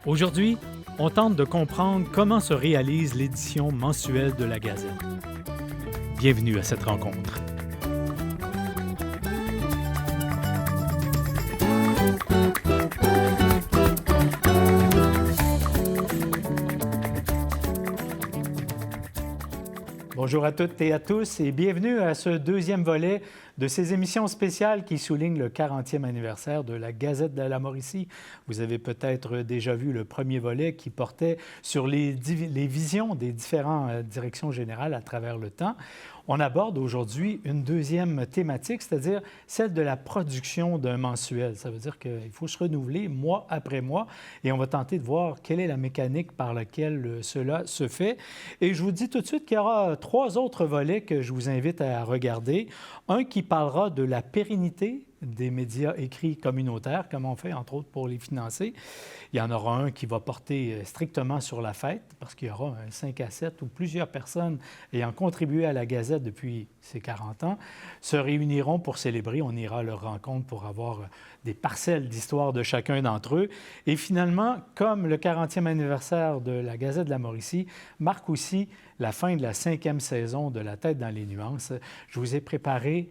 Aujourd'hui, on tente de comprendre comment se réalise l'édition mensuelle de la Gazette. Bienvenue à cette rencontre. Bonjour à toutes et à tous et bienvenue à ce deuxième volet de ces émissions spéciales qui soulignent le 40e anniversaire de la Gazette de la Mauricie. Vous avez peut-être déjà vu le premier volet qui portait sur les visions des différentes directions générales à travers le temps. On aborde aujourd'hui une deuxième thématique, c'est-à-dire celle de la production d'un mensuel. Ça veut dire qu'il faut se renouveler mois après mois et on va tenter de voir quelle est la mécanique par laquelle cela se fait. Et je vous dis tout de suite qu'il y aura trois autres volets que je vous invite à regarder. Un qui parlera de la pérennité des médias écrits communautaires, comment on fait, entre autres, pour les financer. Il y en aura un qui va porter strictement sur la fête, parce qu'il y aura un 5 à 7 où plusieurs personnes ayant contribué à la Gazette depuis ces 40 ans se réuniront pour célébrer. On ira à leur rencontre pour avoir des parcelles d'histoire de chacun d'entre eux. Et finalement, comme le 40e anniversaire de la Gazette de la Mauricie marque aussi la fin de la 5e saison de La Tête dans les nuances, je vous ai préparé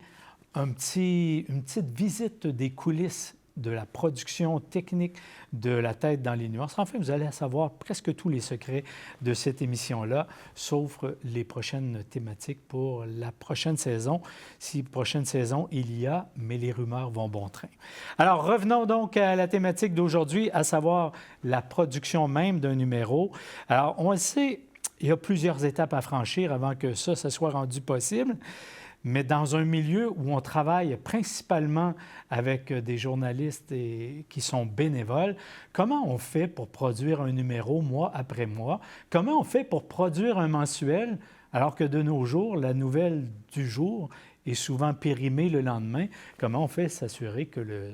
une petite visite des coulisses de la production technique de La Tête dans les nuances. Enfin, vous allez savoir presque tous les secrets de cette émission-là, sauf les prochaines thématiques pour la prochaine saison. Si prochaine saison il y a, mais les rumeurs vont bon train. Alors, revenons donc à la thématique d'aujourd'hui, à savoir la production même d'un numéro. Alors, on le sait, il y a plusieurs étapes à franchir avant que ça soit rendu possible. Mais dans un milieu où on travaille principalement avec des journalistes qui sont bénévoles, comment on fait pour produire un numéro mois après mois? Comment on fait pour produire un mensuel alors que de nos jours, la nouvelle du jour est souvent périmée le lendemain? Comment on fait s'assurer que le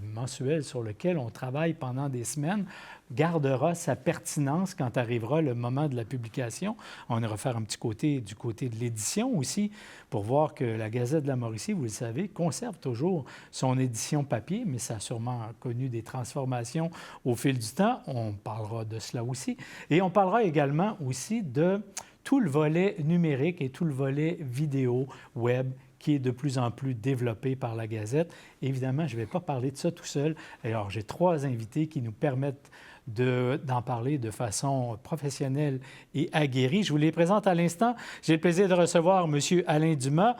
mensuel sur lequel on travaille pendant des semaines gardera sa pertinence quand arrivera le moment de la publication? On ira faire un petit côté du côté de l'édition aussi pour voir que la Gazette de la Mauricie, vous le savez, conserve toujours son édition papier, mais ça a sûrement connu des transformations au fil du temps. On parlera de cela aussi. Et on parlera également aussi de tout le volet numérique et tout le volet vidéo, web, qui est de plus en plus développé par la Gazette. Évidemment, je ne vais pas parler de ça tout seul. Alors, j'ai trois invités qui nous permettent d'en parler de façon professionnelle et aguerrie. Je vous les présente à l'instant. J'ai le plaisir de recevoir M. Alain Dumas,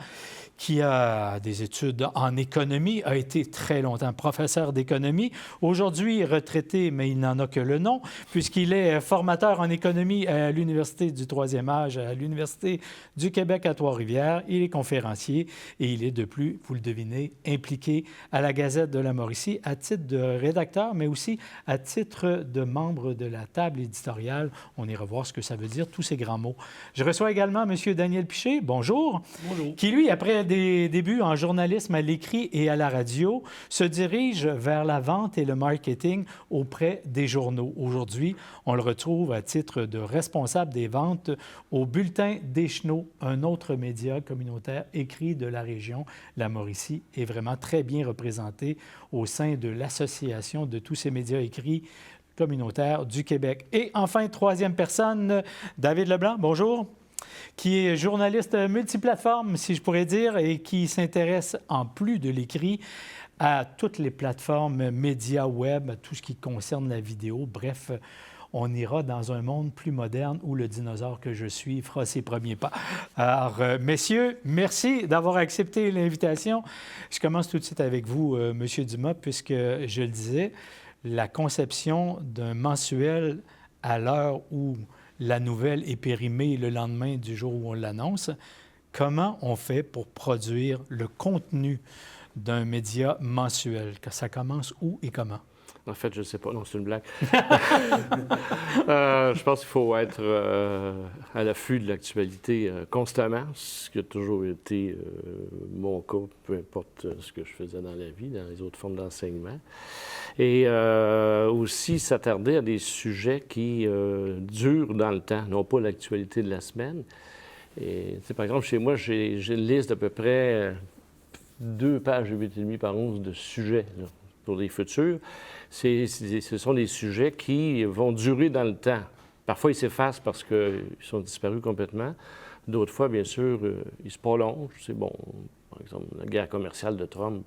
qui a des études en économie, a été très longtemps professeur d'économie. Aujourd'hui, retraité, mais il n'en a que le nom, puisqu'il est formateur en économie à l'Université du Troisième Âge, à l'Université du Québec à Trois-Rivières. Il est conférencier et il est de plus, vous le devinez, impliqué à la Gazette de la Mauricie à titre de rédacteur, mais aussi à titre de membre de la table éditoriale. On ira voir ce que ça veut dire, tous ces grands mots. Je reçois également M. Daniel Piché, bonjour. Bonjour. Qui, lui, après des débuts en journalisme à l'écrit et à la radio, se dirige vers la vente et le marketing auprès des journaux. Aujourd'hui, on le retrouve à titre de responsable des ventes au Bulletin des Chenaux, un autre média communautaire écrit de la région. La Mauricie est vraiment très bien représentée au sein de l'association de tous ces médias écrits communautaires du Québec. Et enfin, troisième personne, David Leblanc, bonjour, qui est journaliste multiplateforme, si je pourrais dire, et qui s'intéresse, en plus de l'écrit, à toutes les plateformes médias web, à tout ce qui concerne la vidéo. Bref, on ira dans un monde plus moderne où le dinosaure que je suis fera ses premiers pas. Alors, messieurs, merci d'avoir accepté l'invitation. Je commence tout de suite avec vous, M. Dumas, puisque, je le disais, la conception d'un mensuel à l'heure où la nouvelle est périmée le lendemain du jour où on l'annonce, comment on fait pour produire le contenu d'un média mensuel? Que ça commence où et comment? En fait, je ne sais pas. Non, c'est une blague. Je pense qu'il faut être à l'affût de l'actualité constamment, ce qui a toujours été mon cas, peu importe ce que je faisais dans la vie, dans les autres formes d'enseignement. Et aussi s'attarder à des sujets qui durent dans le temps, non pas l'actualité de la semaine. Et, par exemple, chez moi, j'ai une liste d'à peu près 2 pages de 8,5 par 11 de sujets, là, pour les futurs, ce sont des sujets qui vont durer dans le temps. Parfois, ils s'effacent parce qu'ils sont disparus complètement. D'autres fois, bien sûr, ils se prolongent. C'est bon, par exemple, la guerre commerciale de Trump,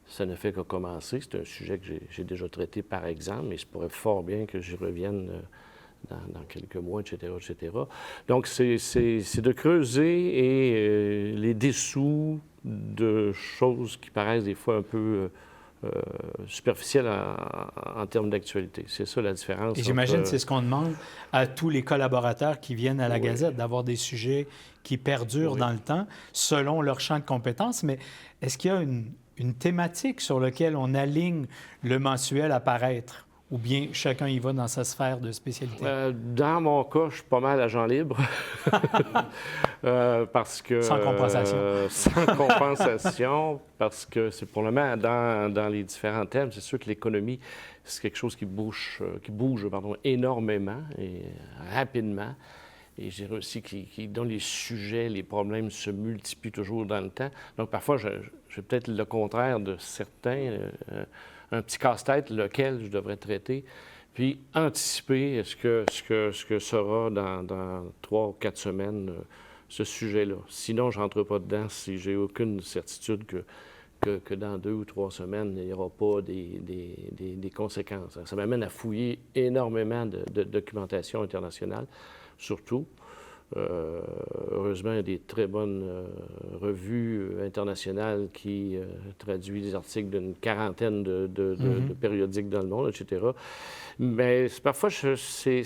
ça ne fait que commencer. C'est un sujet que j'ai déjà traité, par exemple, mais il se pourrait fort bien que j'y revienne dans quelques mois, etc., etc. Donc, c'est de creuser et les dessous de choses qui paraissent des fois un peu superficielles en termes d'actualité. C'est ça la différence. Et j'imagine que c'est ce qu'on demande à tous les collaborateurs qui viennent à la Gazette, d'avoir des sujets qui perdurent dans le temps, selon leur champ de compétences. Mais est-ce qu'il y a une thématique sur laquelle on aligne le mensuel à paraître? Ou bien chacun y va dans sa sphère de spécialité? Dans mon cas, je suis pas mal agent libre. Parce que... Sans compensation. Sans compensation, parce que c'est pour le moment, dans les différents thèmes, c'est sûr que l'économie, c'est quelque chose qui bouge énormément et rapidement. Et je dirais aussi dont les sujets, les problèmes se multiplient toujours dans le temps. Donc, parfois, j'ai peut-être le contraire de certains, un petit casse-tête, lequel je devrais traiter, puis anticiper ce que sera dans 3 ou 4 semaines ce sujet-là. Sinon, je ne rentre pas dedans si j'ai aucune certitude que dans 2 ou 3 semaines, il n'y aura pas des conséquences. Ça m'amène à fouiller énormément de documentation internationale, surtout. Heureusement, il y a des très bonnes revues internationales qui traduisent des articles d'une quarantaine de périodiques dans le monde, etc. Mais parfois, c'est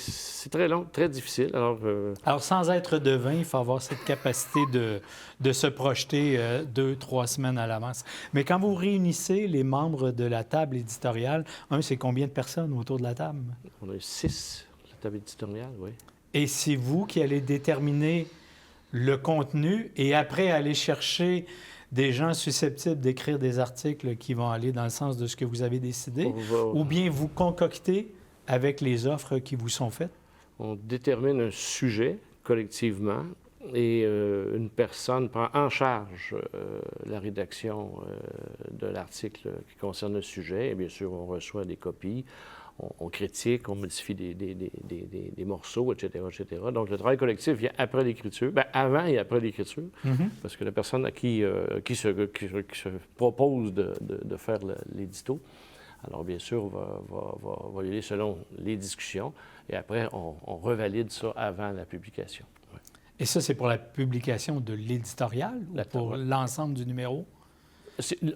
très long, très difficile. Alors, sans être devin, il faut avoir cette capacité de se projeter 2-3 semaines à l'avance. Mais quand vous réunissez les membres de la table éditoriale, c'est combien de personnes autour de la table? On a 6, la table éditoriale, oui. Et c'est vous qui allez déterminer le contenu et après aller chercher des gens susceptibles d'écrire des articles qui vont aller dans le sens de ce que vous avez décidé, ou bien vous concoctez avec les offres qui vous sont faites? On détermine un sujet collectivement et une personne prend en charge la rédaction de l'article qui concerne le sujet. Et bien sûr, on reçoit des copies. On critique, on modifie des morceaux, etc., etc. Donc, le travail collectif vient après l'écriture, bien, avant et après l'écriture, parce que la personne à qui se propose de faire l'édito, alors bien sûr, va y aller selon les discussions, et après, on revalide ça avant la publication. Ouais. Et ça, c'est pour la publication de l'éditorial ou pour l'ensemble du numéro?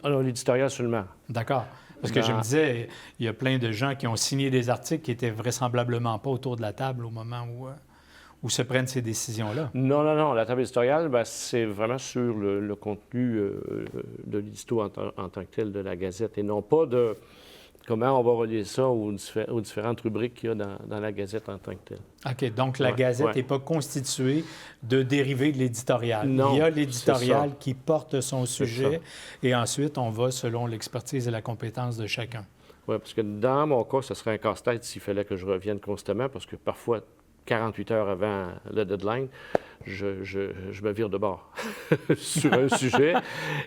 Alors, l'éditorial seulement. D'accord. Parce que je me disais, il y a plein de gens qui ont signé des articles qui étaient vraisemblablement pas autour de la table au moment où se prennent ces décisions-là. Non. La table éditoriale, c'est vraiment sur le contenu de l'édito en tant que tel de la Gazette et non pas de comment on va relier ça aux différentes rubriques qu'il y a dans la Gazette en tant que telle. OK. Donc, la Gazette n'est pas constituée de dérivés de l'éditorial. Non, il y a l'éditorial qui porte son sujet et ensuite, on va selon l'expertise et la compétence de chacun. Oui, parce que dans mon cas, ce serait un casse-tête s'il fallait que je revienne constamment parce que parfois, 48 heures avant le deadline, je me vire de bord sur un sujet.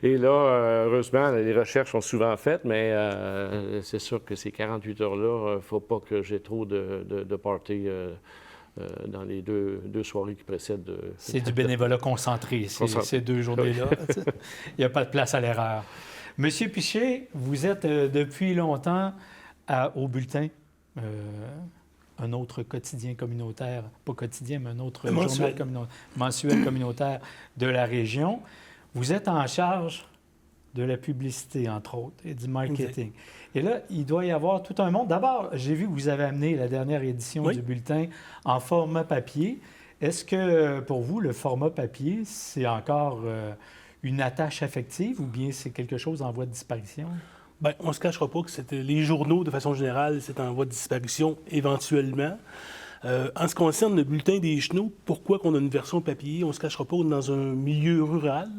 Et là, heureusement, les recherches sont souvent faites, mais c'est sûr que ces 48 heures-là, il ne faut pas que j'ai trop de party dans les deux soirées qui précèdent. C'est du bénévolat concentré, ces 2 journées-là. Il n'y a pas de place à l'erreur. Monsieur Piché, vous êtes depuis longtemps au Bulletin. Un autre quotidien communautaire, pas quotidien, mais un autre journal mensuel communautaire de la région. Vous êtes en charge de la publicité, entre autres, et du marketing. Exact. Et là, il doit y avoir tout un monde. D'abord, j'ai vu que vous avez amené la dernière édition du bulletin en format papier. Est-ce que, pour vous, le format papier, c'est encore une attache affective ou bien c'est quelque chose en voie de disparition? Bien, on ne se cachera pas que les journaux, de façon générale, c'est en voie de disparition éventuellement. En ce qui concerne le bulletin des Chenaux, pourquoi qu'on a une version papier? On ne se cachera pas, on est dans un milieu rural.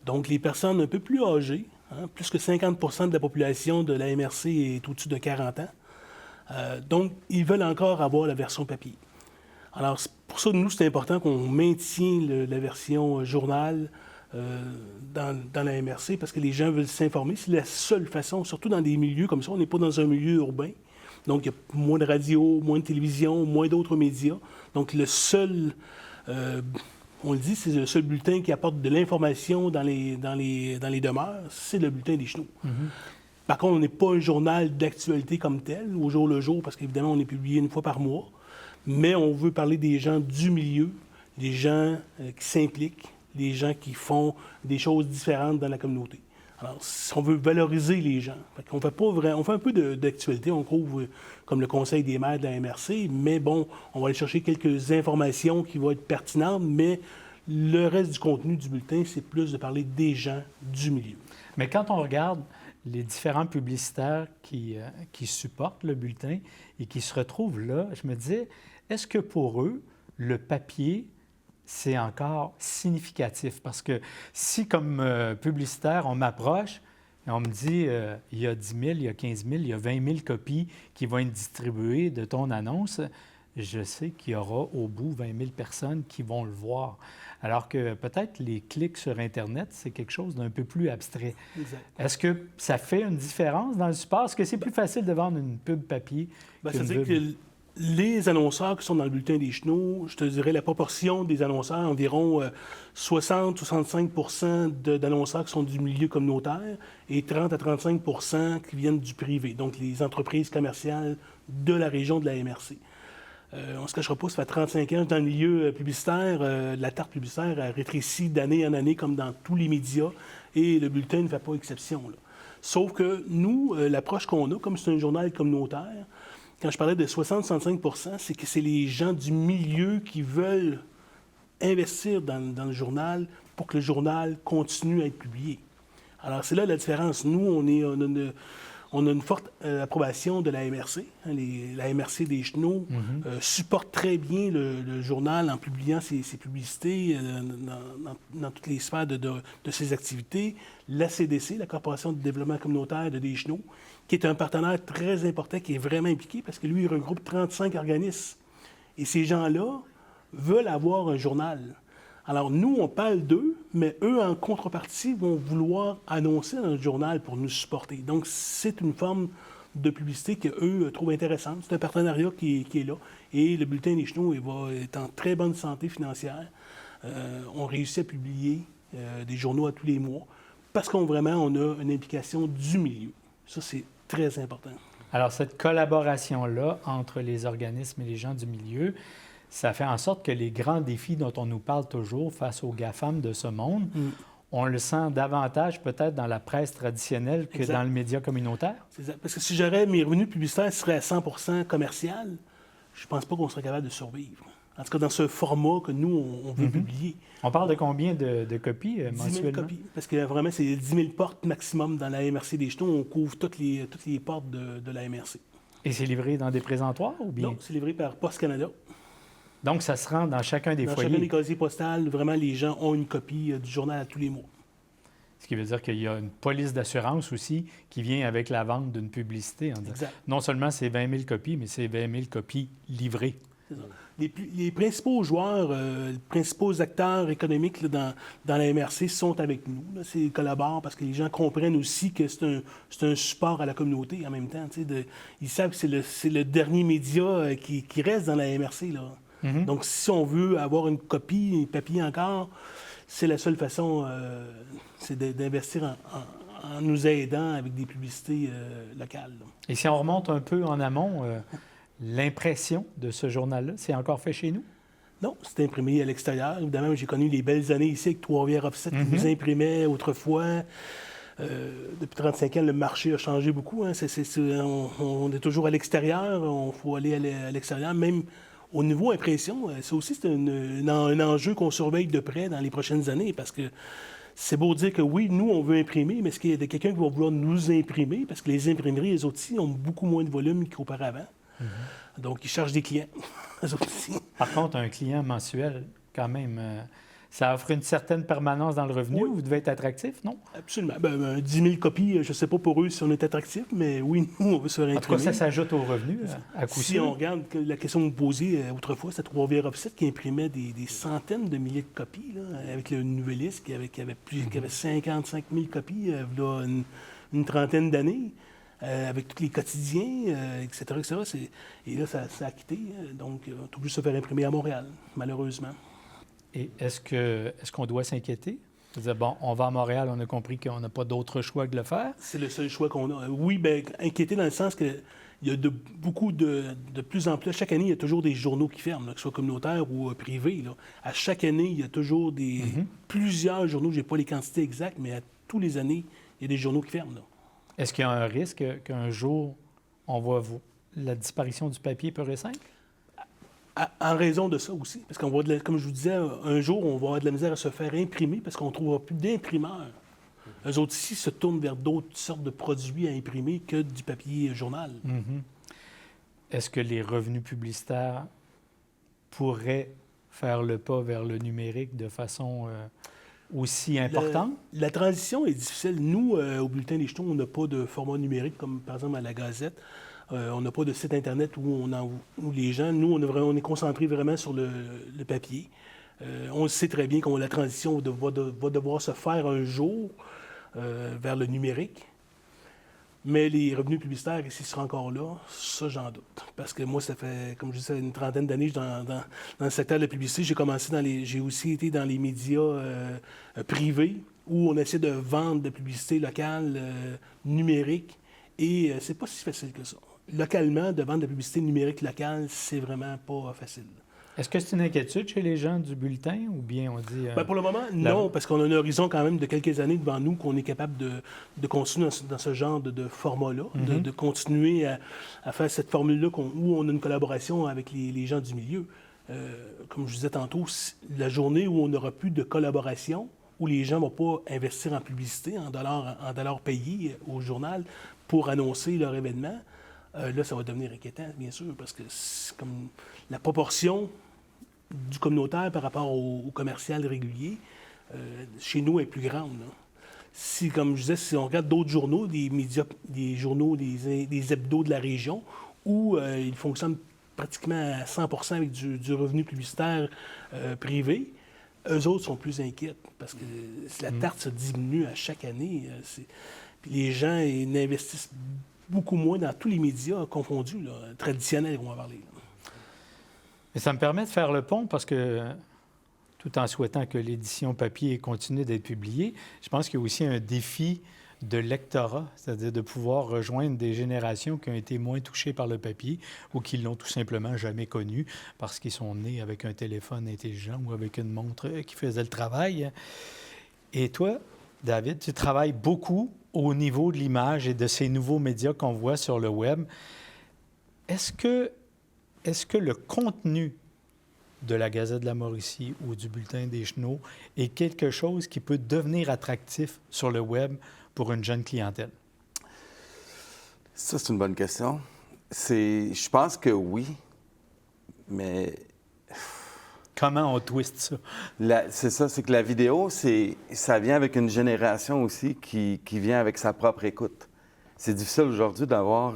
Donc, les personnes un peu plus âgées, plus que 50 % de la population de la MRC est au-dessus de 40 ans. Donc, ils veulent encore avoir la version papier. Alors, pour ça, nous, c'est important qu'on maintienne la version journal dans la MRC parce que les gens veulent s'informer. C'est la seule façon, surtout dans des milieux comme ça. On n'est pas dans un milieu urbain. Donc, il y a moins de radio, moins de télévision, moins d'autres médias. Donc, le seul, on le dit, c'est le seul bulletin qui apporte de l'information dans les demeures, c'est le bulletin des Chenaux. Par contre, on n'est pas un journal d'actualité comme tel, au jour le jour, parce qu'évidemment, on est publié une fois par mois. Mais on veut parler des gens du milieu, des gens qui s'impliquent, des gens qui font des choses différentes dans la communauté. Alors, on veut valoriser les gens. On fait un peu d'actualité, on couvre comme le Conseil des maires de la MRC, mais bon, on va aller chercher quelques informations qui vont être pertinentes, mais le reste du contenu du bulletin, c'est plus de parler des gens du milieu. Mais quand on regarde les différents publicitaires qui supportent le bulletin et qui se retrouvent là, je me disais, est-ce que pour eux, le papier, c'est encore significatif? Parce que si, comme publicitaire, on m'approche et on me dit il y a 10 000, il y a 15 000, il y a 20 000 copies qui vont être distribuées de ton annonce, je sais qu'il y aura au bout 20 000 personnes qui vont le voir. Alors que peut-être les clics sur Internet, c'est quelque chose d'un peu plus abstrait. Exact. Est-ce que ça fait une différence dans le support? Est-ce que c'est plus facile de vendre une pub papier qu'une C'est-à-dire pub? que les annonceurs qui sont dans le bulletin des Chenaux, je te dirais la proportion des annonceurs, environ 60-65 % d'annonceurs qui sont du milieu communautaire et 30 à 35 % qui viennent du privé, donc les entreprises commerciales de la région de la MRC. On ne se cachera pas, ça fait 35 ans dans le milieu publicitaire. La tarte publicitaire a rétréci d'année en année comme dans tous les médias et le bulletin ne fait pas exception, là. Sauf que nous, l'approche qu'on a, comme c'est un journal communautaire, quand je parlais de 60-65 %, c'est que c'est les gens du milieu qui veulent investir dans le journal pour que le journal continue à être publié. Alors, c'est là la différence. Nous, on a une forte approbation de la MRC. La MRC des Chenaux supporte très bien le journal en publiant ses publicités dans toutes les sphères de ses activités. La CDC, la Corporation de développement communautaire de Deschenaux, qui est un partenaire très important, qui est vraiment impliqué parce que lui, il regroupe 35 organismes. Et ces gens-là veulent avoir un journal. Alors, nous, on parle d'eux, mais eux, en contrepartie, vont vouloir annoncer dans notre journal pour nous supporter. Donc, c'est une forme de publicité qu'eux trouvent intéressante. C'est un partenariat qui est là. Et le bulletin des Chenaux est en très bonne santé financière. On réussit à publier des journaux à tous les mois parce qu'on a une implication du milieu. Ça, c'est très important. Alors, cette collaboration-là entre les organismes et les gens du milieu, ça fait en sorte que les grands défis dont on nous parle toujours face aux GAFAM de ce monde, on le sent davantage peut-être dans la presse traditionnelle que dans le média communautaire? C'est ça. Parce que si mes revenus publicitaires seraient à 100 % commercial, je ne pense pas qu'on serait capable de survivre. En tout cas, dans ce format que nous, on veut publier. On parle de combien de copies 10 000 mensuellement? copies. Parce que vraiment, c'est 10 000 portes maximum dans la MRC des Chenaux. On couvre toutes les portes de la MRC. Et c'est livré dans des présentoirs ou bien? Non, c'est livré par Poste Canada. Donc, ça se rend dans chacun des foyers? Dans chacun des casiers postales, vraiment, les gens ont une copie du journal à tous les mois. Ce qui veut dire qu'il y a une police d'assurance aussi qui vient avec la vente d'une publicité. Exact. Non seulement c'est 20 000 copies, mais c'est 20 000 copies livrées. C'est ça. Les principaux joueurs, les principaux acteurs économiques là, dans la MRC sont avec nous. Là. Ils collaborent parce que les gens comprennent aussi que c'est un support à la communauté en même temps. Ils savent que c'est le dernier média qui reste dans la MRC. Là. Donc, si on veut avoir une copie, un papier encore, c'est la seule façon, c'est d'investir en nous aidant avec des publicités locales. Là. Et si on remonte un peu en amont, l'impression de ce journal-là, c'est encore fait chez nous? Non, c'est imprimé à l'extérieur. Évidemment, j'ai connu les belles années ici avec Trois-Rivières Offset qui nous imprimait autrefois. Depuis 35 ans, le marché a changé beaucoup. Hein. On est toujours à l'extérieur. Il faut aller à l'extérieur. Même au niveau impression, ça aussi, c'est un enjeu qu'on surveille de près dans les prochaines années parce que c'est beau dire que oui, nous, on veut imprimer, mais est-ce qu'il y a quelqu'un qui va vouloir nous imprimer? Parce que les imprimeries, elles aussi, ont beaucoup moins de volume qu'auparavant. Donc, ils cherchent des clients, eux aussi. Par contre, un client mensuel, quand même, Ça offre une certaine permanence dans le revenu. Oui. Vous devez être attractif, non? Absolument. 10 000 copies, je ne sais pas pour eux si on est attractif, mais oui, nous, on veut se faire En tout cas, imprimer. ça s'ajoute aux revenus, à coup Si sûr. on regarde la question que vous posiez autrefois, c'était Trois-Rivières Offset qui imprimait des centaines de milliers de copies, là, avec le Nouvelliste qui avait 55 000 copies il y a une trentaine d'années, avec tous les quotidiens, etc. etc. Et là, ça a quitté. Donc, on est obligé de se faire imprimer à Montréal, malheureusement. Et est-ce qu'on doit s'inquiéter? C'est-à-dire, bon, on va à Montréal, on a compris qu'on n'a pas d'autre choix que de le faire. C'est le seul choix qu'on a. Oui, bien, inquiété dans le sens que il y a de plus en plus, chaque année, il y a toujours des journaux qui ferment, là, que ce soit communautaires ou privés. Là. À chaque année, il y a toujours plusieurs journaux, je n'ai pas les quantités exactes, mais à tous les années, il y a des journaux qui ferment. Là. Est-ce qu'il y a un risque qu'un jour, on voit la disparition du papier pur et simple? En raison de ça aussi. Parce qu'on va, comme je vous disais, un jour, on va avoir de la misère à se faire imprimer parce qu'on ne trouvera plus d'imprimeurs. Eux autres ici se tournent vers d'autres sortes de produits à imprimer que du papier journal. Est-ce que les revenus publicitaires pourraient faire le pas vers le numérique de façon aussi importante? La transition est difficile. Nous, au Bulletin des Jetons, on n'a pas de format numérique comme par exemple à la Gazette. On n'a pas de site Internet où les gens... Nous, on est concentrés vraiment sur le papier. On sait très bien que la transition va devoir se faire un jour vers le numérique. Mais les revenus publicitaires, s'ils seront encore là, ça, j'en doute. Parce que moi, ça fait, comme je disais, une trentaine d'années dans le secteur de la publicité. J'ai aussi été dans les médias privés où on essaie de vendre de la publicité locale, numérique. Et c'est pas si facile que ça. Localement, de vendre de la publicité numérique locale, c'est vraiment pas facile. Est-ce que c'est une inquiétude chez les gens du bulletin ou bien on dit... Pour le moment, non, parce qu'on a un horizon quand même de quelques années devant nous qu'on est capable de continuer dans ce genre de format-là, de continuer à faire cette formule-là où on a une collaboration avec les gens du milieu. Comme je disais tantôt, la journée où on n'aura plus de collaboration, où les gens ne vont pas investir en publicité, en dollars payés au journal pour annoncer leur événement, là, ça va devenir inquiétant, bien sûr, parce que comme la proportion du communautaire par rapport au commercial régulier, chez nous, est plus grande. Là. Si, comme je disais, si on regarde d'autres journaux, des médias, des journaux, des hebdos de la région, où ils fonctionnent pratiquement à 100% avec du revenu publicitaire privé, eux autres sont plus inquiets parce que la tarte se diminue à chaque année. Puis les gens investissent beaucoup moins dans tous les médias confondus, là, traditionnels, on va parler. Là. Et ça me permet de faire le pont parce que, tout en souhaitant que l'édition papier continue d'être publiée, je pense qu'il y a aussi un défi de lectorat, c'est-à-dire de pouvoir rejoindre des générations qui ont été moins touchées par le papier ou qui l'ont tout simplement jamais connu parce qu'ils sont nés avec un téléphone intelligent ou avec une montre qui faisait le travail. Et toi, David, tu travailles beaucoup au niveau de l'image et de ces nouveaux médias qu'on voit sur le web. Est-ce que le contenu de la Gazette de la Mauricie ou du Bulletin des Chenaux est quelque chose qui peut devenir attractif sur le web pour une jeune clientèle? Ça, c'est une bonne question. Je pense que oui, mais... Comment on twiste ça? C'est ça, c'est que la vidéo, ça vient avec une génération aussi qui vient avec sa propre écoute. C'est difficile aujourd'hui d'avoir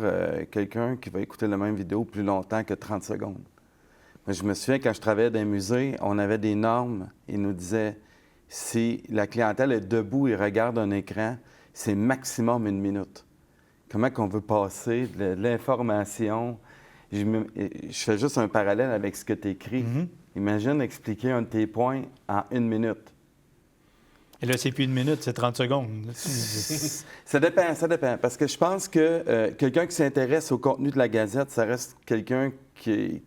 quelqu'un qui va écouter la même vidéo plus longtemps que 30 secondes. Moi, je me souviens, quand je travaillais dans un musée, on avait des normes. Ils nous disaient, si la clientèle est debout et regarde un écran, c'est maximum 1 minute. Comment qu'on veut passer de l'information? Je fais juste un parallèle avec ce que tu écris. Imagine expliquer un de tes points en 1 minute. Et là, c'est plus 1 minute, c'est 30 secondes. Ça dépend. Parce que je pense que quelqu'un qui s'intéresse au contenu de la Gazette, ça reste quelqu'un qui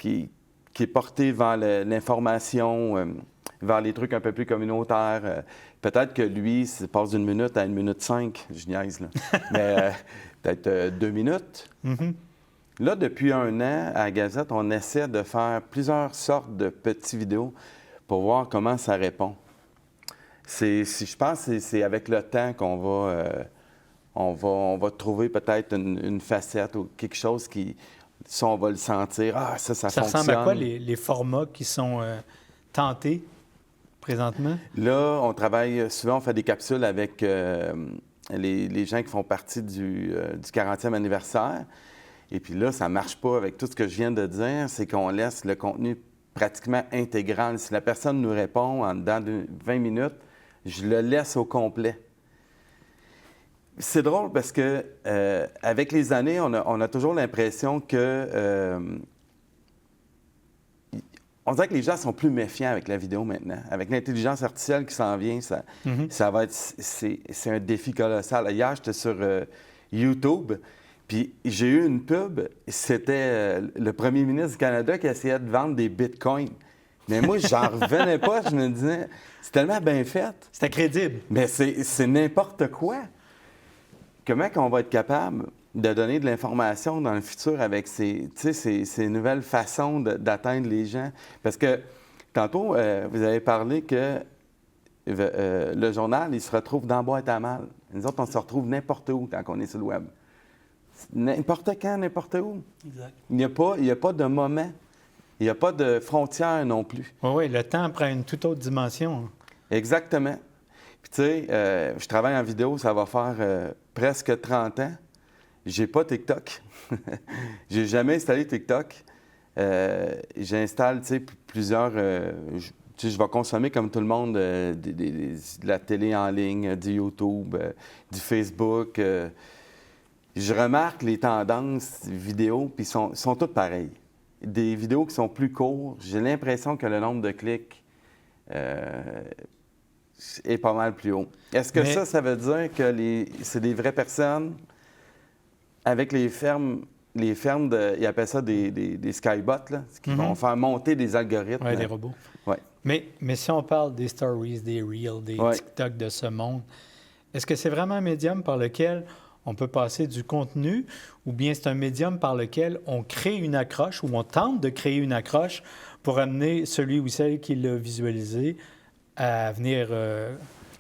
est porté vers l'information, vers les trucs un peu plus communautaires. Peut-être que lui, ça passe d'1 minute à 1 minute 5, je niaise, là. Mais peut-être 2 minutes. Là, depuis 1 an, à la Gazette, on essaie de faire plusieurs sortes de petites vidéos pour voir comment ça répond. Je pense que c'est avec le temps qu'on va trouver peut-être une facette ou quelque chose qui, ça, on va le sentir. Ah, ça fonctionne. Ça ressemble à quoi les formats qui sont tentés présentement? Là, on travaille souvent, on fait des capsules avec les gens qui font partie du 40e anniversaire. Et puis là, ça ne marche pas avec tout ce que je viens de dire, c'est qu'on laisse le contenu pratiquement intégral. Si la personne nous répond en dedans de 20 minutes, je le laisse au complet. C'est drôle parce que avec les années, on a toujours l'impression que... on dirait que les gens sont plus méfiants avec la vidéo maintenant. Avec l'intelligence artificielle qui s'en vient, ça va être... C'est un défi colossal. Hier, j'étais sur YouTube, puis j'ai eu une pub. C'était le premier ministre du Canada qui essayait de vendre des bitcoins. Mais moi, j'en revenais pas. Je me disais, c'est tellement bien fait. C'était crédible. Mais c'est n'importe quoi. Comment on va être capable de donner de l'information dans le futur avec ces nouvelles façons d'atteindre les gens? Parce que tantôt, vous avez parlé que le journal, il se retrouve dans boîte à mal. Nous autres, on se retrouve n'importe où quand on est sur le web. N'importe quand, n'importe où. Exact. Il n'y a pas de moment. Il n'y a pas de frontières non plus. Oui, le temps prend une toute autre dimension. Exactement. Puis tu sais, je travaille en vidéo, ça va faire presque 30 ans. J'ai pas TikTok. J'ai jamais installé TikTok. J'installe, tu sais, plusieurs... je vais consommer comme tout le monde de la télé en ligne, du YouTube, du Facebook. Je remarque les tendances vidéo, puis sont toutes pareilles. Des vidéos qui sont plus courtes, j'ai l'impression que le nombre de clics est pas mal plus haut. Est-ce que ça veut dire que c'est des vraies personnes avec les fermes ils appellent ça des skybots, là, qui vont faire monter des algorithmes? Oui, des robots. Ouais. Mais si on parle des stories, des reels, des TikTok de ce monde, est-ce que c'est vraiment un médium par lequel on peut passer du contenu, ou bien c'est un médium par lequel on crée une accroche ou on tente de créer une accroche pour amener celui ou celle qui l'a visualisé à venir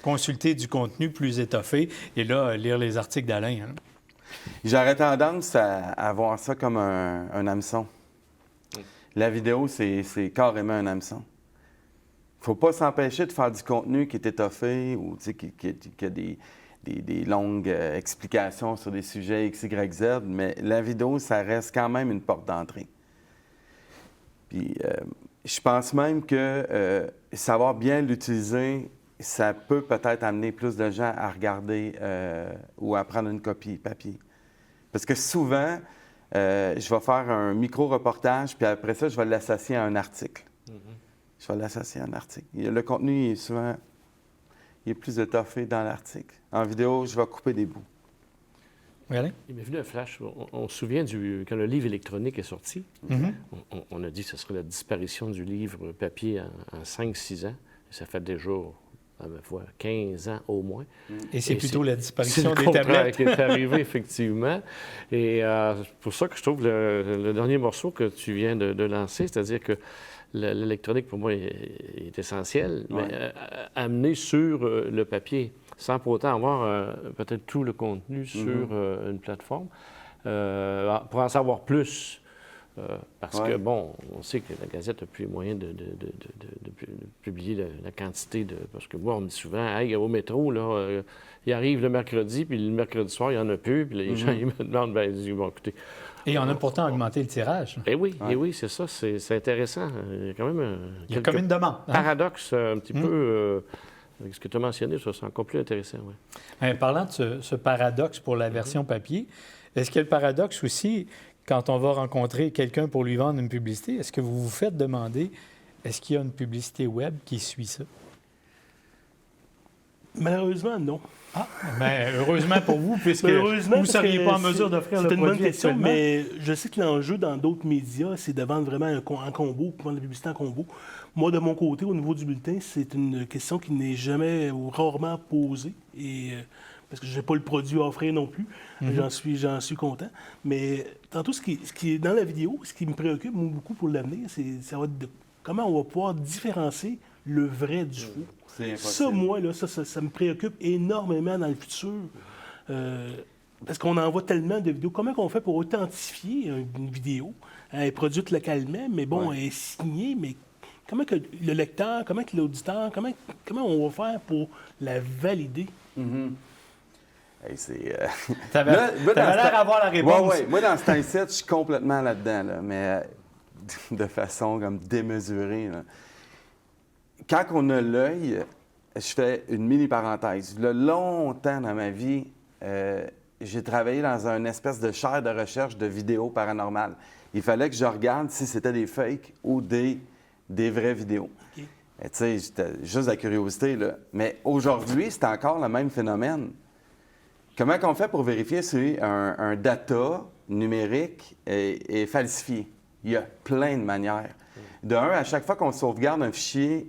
consulter du contenu plus étoffé et là, lire les articles d'Alain? Hein? J'aurais tendance à voir ça comme un hameçon. La vidéo, c'est carrément un hameçon. Il ne faut pas s'empêcher de faire du contenu qui est étoffé ou qui a des longues explications sur des sujets X, Y, Z, mais la vidéo, ça reste quand même une porte d'entrée. Puis, je pense même que savoir bien l'utiliser, ça peut peut-être amener plus de gens à regarder ou à prendre une copie papier. Parce que souvent, je vais faire un micro-reportage, puis après ça, je vais l'associer à un article. Je vais l'associer à un article. Le contenu, il est plus étoffé dans l'article. En vidéo, je vais couper des bouts. Oui, Alain? Il m'est venu un flash. On se souvient quand le livre électronique est sorti, on a dit que ce serait la disparition du livre papier en 5-6 ans. Et ça fait déjà, à ma foi, 15 ans au moins. Et c'est plutôt la disparition des tablettes tablettes qui est arrivée, effectivement. Et c'est pour ça que je trouve le dernier morceau que tu viens de lancer, c'est-à-dire que l'électronique, pour moi, est essentiel, mais amener sur le papier, sans pour autant avoir peut-être tout le contenu sur une plateforme, pour en savoir plus. Parce que, bon, on sait que la Gazette n'a plus les moyens de publier la quantité de... Parce que moi, on me dit souvent, « Hey, au métro, là, il arrive le mercredi, puis le mercredi soir, il n'y en a plus. » Puis les gens, ils me demandent, « Bien, ils vont écouter. » Et on a pourtant augmenté le tirage. Eh oui, c'est ça, c'est intéressant. Il y a quand même il y a comme une demande. Paradoxe un petit peu avec ce que tu as mentionné, ça, c'est encore plus intéressant. Ouais. Parlant de ce paradoxe pour la version papier, est-ce qu'il y a le paradoxe aussi, quand on va rencontrer quelqu'un pour lui vendre une publicité, est-ce que vous vous faites demander, est-ce qu'il y a une publicité web qui suit ça? Malheureusement, non. Ah, bien, heureusement pour vous, puisque vous ne seriez pas en mesure d'offrir le produit. C'est une bonne question, actuellement. mais je sais que l'enjeu dans d'autres médias, c'est de vendre vraiment un combo, vendre la publicité en combo. Moi, de mon côté, au niveau du bulletin, c'est une question qui n'est jamais ou rarement posée, et, parce que je n'ai pas le produit à offrir non plus. J'en suis content. Mais tantôt, ce qui est dans la vidéo, ce qui me préoccupe beaucoup pour l'avenir, ça va être comment on va pouvoir différencier le vrai du faux. Ça, moi, là, ça me préoccupe énormément dans le futur. Parce qu'on en voit tellement de vidéos. Comment on fait pour authentifier une vidéo? Elle est produite localement, mais bon, elle est signée, mais comment que le lecteur, comment que l'auditeur, comment on va faire pour la valider? Hey, c'est... T'avais l'air d'avoir la réponse. Oui. Moi, dans ce temps-ci, je suis complètement là-dedans, là, mais de façon comme démesurée. Là. Quand on a l'œil, je fais une mini-parenthèse. Là, longtemps dans ma vie, j'ai travaillé dans une espèce de chaire de recherche de vidéos paranormales. Il fallait que je regarde si c'était des fakes ou des vraies vidéos. Okay. Tu sais, j'étais juste de la curiosité, là. Mais aujourd'hui, c'est encore le même phénomène. Comment on fait pour vérifier si un data numérique est falsifié? Il y a plein de manières. De un, à chaque fois qu'on sauvegarde un fichier,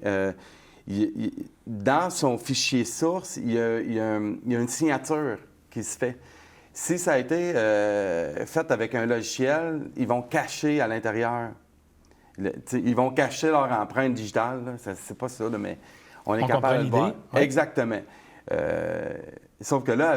dans son fichier source, il y a une signature qui se fait. Si ça a été fait avec un logiciel, ils vont cacher à l'intérieur. Ils vont cacher leur empreinte digitale. C'est pas ça, là, mais on est capable de le voir. Ouais. Exactement. Sauf que là,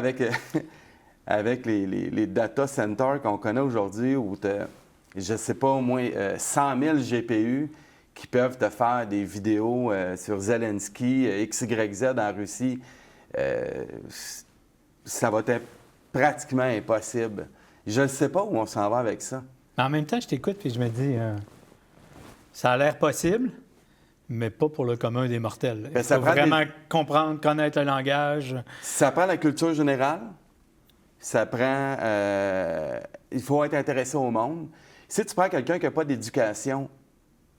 avec les data centers qu'on connaît aujourd'hui, où tu as, je ne sais pas, au moins 100 000 GPU qui peuvent te faire des vidéos sur Zelensky, XYZ en Russie, ça va être pratiquement impossible. Je ne sais pas où on s'en va avec ça. En même temps, je t'écoute et je me dis, ça a l'air possible, mais pas pour le commun des mortels. Il faut vraiment comprendre, connaître le langage. Ça prend la culture générale. Ça prend... il faut être intéressé au monde. Si tu prends quelqu'un qui n'a pas d'éducation,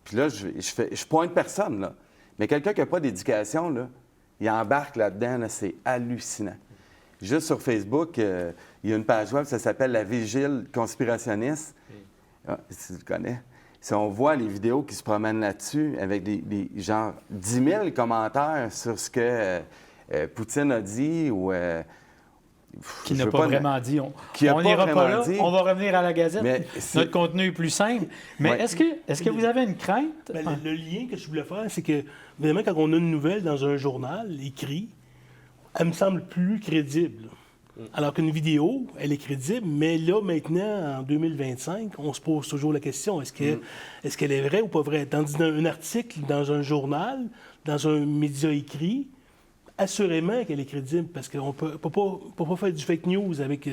puis là, je pointe personne, là, mais quelqu'un qui n'a pas d'éducation, là, il embarque là-dedans, là, c'est hallucinant. Juste sur Facebook, il y a une page web, ça s'appelle La Vigile conspirationniste. Ah, si tu le connais. Si on voit les vidéos qui se promènent là-dessus avec des genre 10 000 commentaires sur ce que Poutine a dit ou... qui n'a pas vraiment dit. On n'ira pas là. On va revenir à la Gazette. Notre contenu est plus simple. Mais ouais. Est-ce que vous avez une crainte? Bien, le lien que je voulais faire, c'est que, évidemment, quand on a une nouvelle dans un journal écrit, elle me semble plus crédible. Alors qu'une vidéo, elle est crédible, mais là, maintenant, en 2025, on se pose toujours la question, est-ce qu'elle est vraie ou pas vraie? Tandis qu'un article dans un journal, dans un média écrit, assurément qu'elle est crédible, parce qu'on ne peut pas faire du fake news avec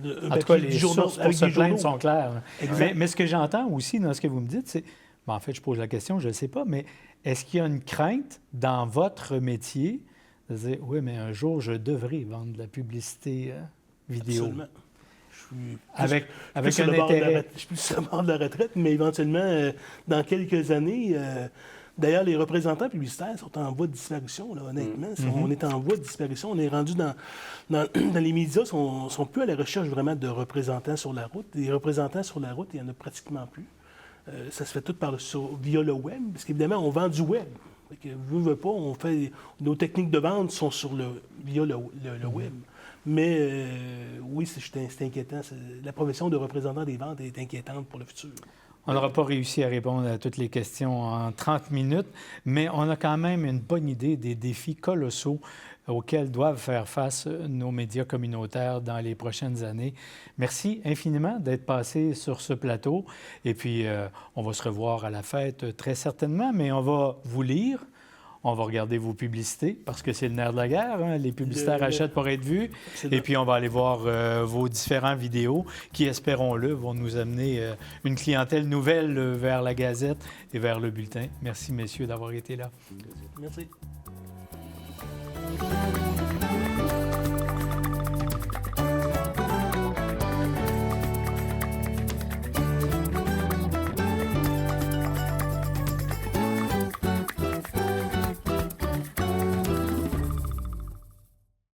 en tout cas, les sources pour se plaindre sont claires. Mais ce que j'entends aussi dans ce que vous me dites, c'est... Ben, en fait, je pose la question, je ne sais pas, mais est-ce qu'il y a une crainte dans votre métier de dire, oui, mais un jour, je devrais vendre de la publicité vidéo? Absolument. Avec un intérêt. Je suis plus sur le bord de la retraite, mais éventuellement, dans quelques années... D'ailleurs, les représentants publicitaires sont en voie de disparition, là, honnêtement. On est en voie de disparition. On est rendu dans les médias, sont plus à la recherche vraiment de représentants sur la route. Des représentants sur la route, il n'y en a pratiquement plus. Ça se fait tout via le web, parce qu'évidemment, on vend du web. Veut pas, nos techniques de vente sont via le web. Mais oui, c'est inquiétant. La profession de représentant des ventes est inquiétante pour le futur. On n'aura pas réussi à répondre à toutes les questions en 30 minutes, mais on a quand même une bonne idée des défis colossaux auxquels doivent faire face nos médias communautaires dans les prochaines années. Merci infiniment d'être passé sur ce plateau. Et puis, on va se revoir à la fête très certainement, mais on va vous lire. On va regarder vos publicités, parce que c'est le nerf de la guerre. Hein? Les publicitaires achètent pour être vus. Et puis, on va aller voir vos différentes vidéos qui, espérons-le, vont nous amener une clientèle nouvelle vers la Gazette et vers le bulletin. Merci, messieurs, d'avoir été là. Merci.